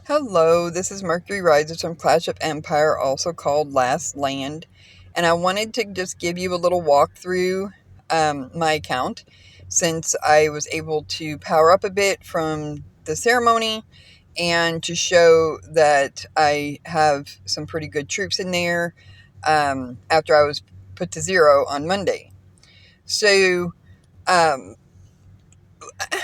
Hello, this is Mercury Rises from Clash of Empire, also called Last Land, and I wanted to just give you a little walkthrough my account since I was able to power up a bit from the ceremony and to show that I have some pretty good troops in there after I was put to 0 on Monday. So, um,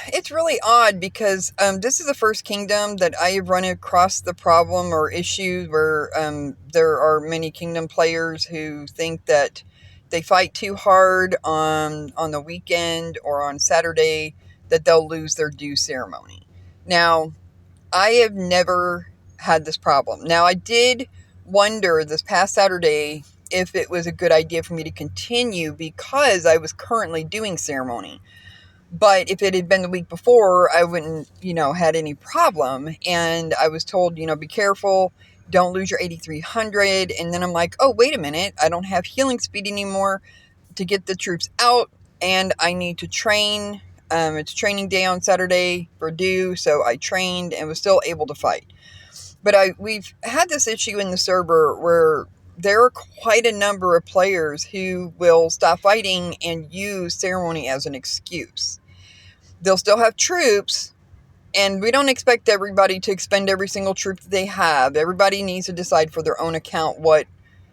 it's really odd because this is the first kingdom that I have run across the problem or issue where there are many kingdom players who think that they fight too hard on the weekend or on Saturday that they'll lose their due ceremony. Now, I have never had this problem. Now, I did wonder this past Saturday if it was a good idea for me to continue because I was currently doing ceremony. But if it had been the week before, I wouldn't, had any problem. And I was told, be careful, don't lose your 8,300. And then I'm like, oh, wait a minute, I don't have healing speed anymore to get the troops out, and I need to train. It's training day on Saturday for due, so I trained and was still able to fight. But we've had this issue in the server where there are quite a number of players who will stop fighting and use ceremony as an excuse. They'll still have troops, and we don't expect everybody to expend every single troop that they have. Everybody needs to decide for their own account what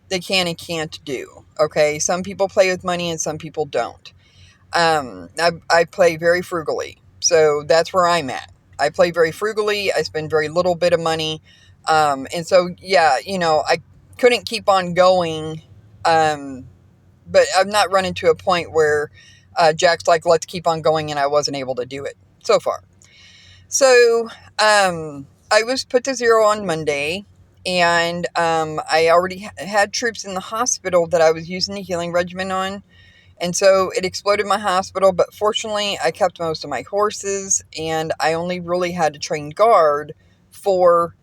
they can and can't do. Okay, some people play with money and some people don't. I play very frugally, so that's where I'm at. I play very frugally. I spend very little bit of money, and so yeah, I couldn't keep on going, but I've not run into a point where Jack's like, let's keep on going, and I wasn't able to do it so far. So I was put to 0 on Monday, and I already had troops in the hospital that I was using the healing regimen on, and so it exploded my hospital, but fortunately I kept most of my horses, and I only really had to train guard for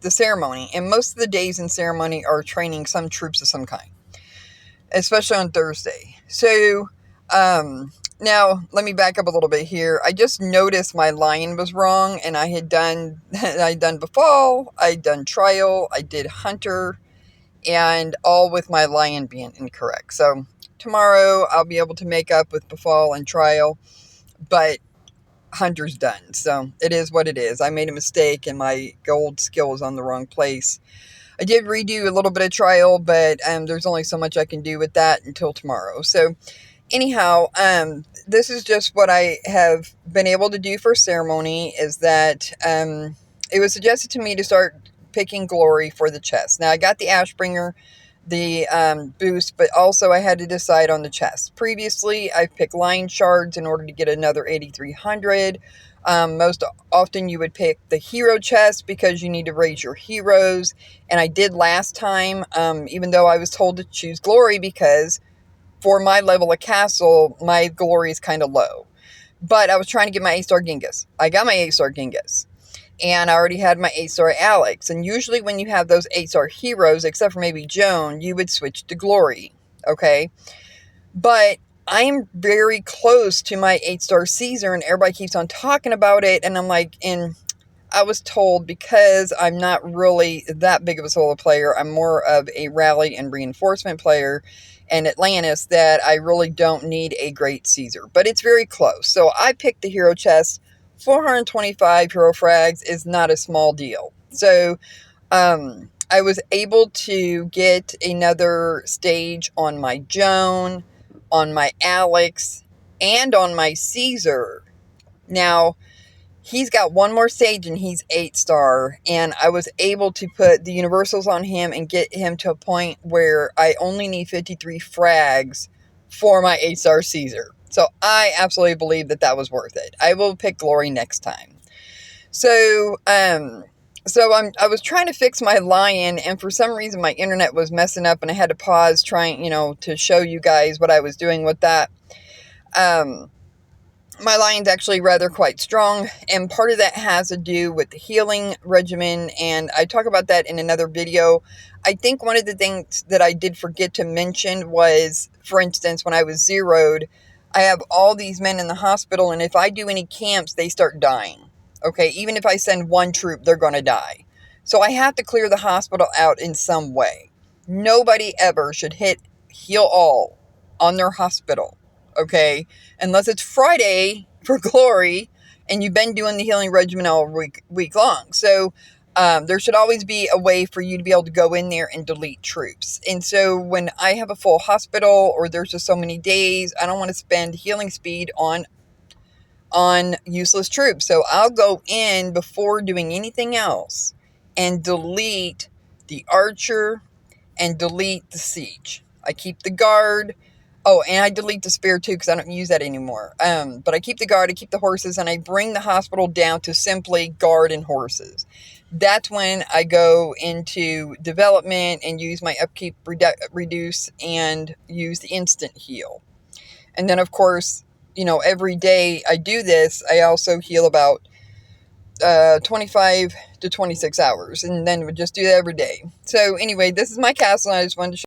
the ceremony, and most of the days in ceremony are training some troops of some kind, especially on Thursday. So, now let me back up a little bit here. I just noticed my lion was wrong, and I'd done befall, I'd done trial, I did hunter, and all with my lion being incorrect. So tomorrow I'll be able to make up with befall and trial, but hunter's done. So it is what it is. I made a mistake, and my gold skill was on the wrong place. I did redo a little bit of trial, but there's only so much I can do with that until tomorrow. So anyhow, this is just what I have been able to do for ceremony, is that it was suggested to me to start picking glory for the chest. Now, I got the Ashbringer, the boost, but also I had to decide on the chest. Previously, I picked lion shards in order to get another 8,300. Most often you would pick the hero chest because you need to raise your heroes. And I did last time, even though I was told to choose glory because for my level of castle, my glory is kind of low. But I was trying to get my 8-star Genghis. I got my 8-star Genghis. And I already had my 8-star Alex. And usually when you have those 8-star heroes, except for maybe Joan, you would switch to glory. Okay? But I'm very close to my 8-star Caesar, and everybody keeps on talking about it. And I'm like, and I was told because I'm not really that big of a solo player, I'm more of a rally and reinforcement player and Atlantis, that I really don't need a great Caesar. But it's very close. So I picked the hero chest. 425 hero frags is not a small deal. So I was able to get another stage on my Joan, on my Alex, and on my Caesar. Now, he's got one more stage and he's 8-star, and I was able to put the universals on him and get him to a point where I only need 53 frags for my 8-star Caesar. So I absolutely believe that was worth it. I will pick glory next time. So I was trying to fix my lion, and for some reason my internet was messing up, and I had to pause trying, to show you guys what I was doing with that. My lion's actually rather quite strong, and part of that has to do with the healing regimen, and I talk about that in another video. I think one of the things that I did forget to mention was, for instance, when I was zeroed, I have all these men in the hospital, and if I do any camps, they start dying. Okay, even if I send one troop, they're going to die. So I have to clear the hospital out in some way. Nobody ever should hit heal all on their hospital, okay? Unless it's Friday for glory and you've been doing the healing regimen all week long. So there should always be a way for you to be able to go in there and delete troops. And so when I have a full hospital or there's just so many days, I don't want to spend healing speed on useless troops. So I'll go in before doing anything else and delete the archer and delete the siege. I keep the guard. Oh, and I delete the spear too because I don't use that anymore. But I keep the guard, I keep the horses, and I bring the hospital down to simply guard and horses. That's when I go into development and use my upkeep reduce and use the instant heal. And then, of course, every day I do this, I also heal about 25 to 26 hours. And then we just do that every day. So anyway, this is my castle. And I just wanted to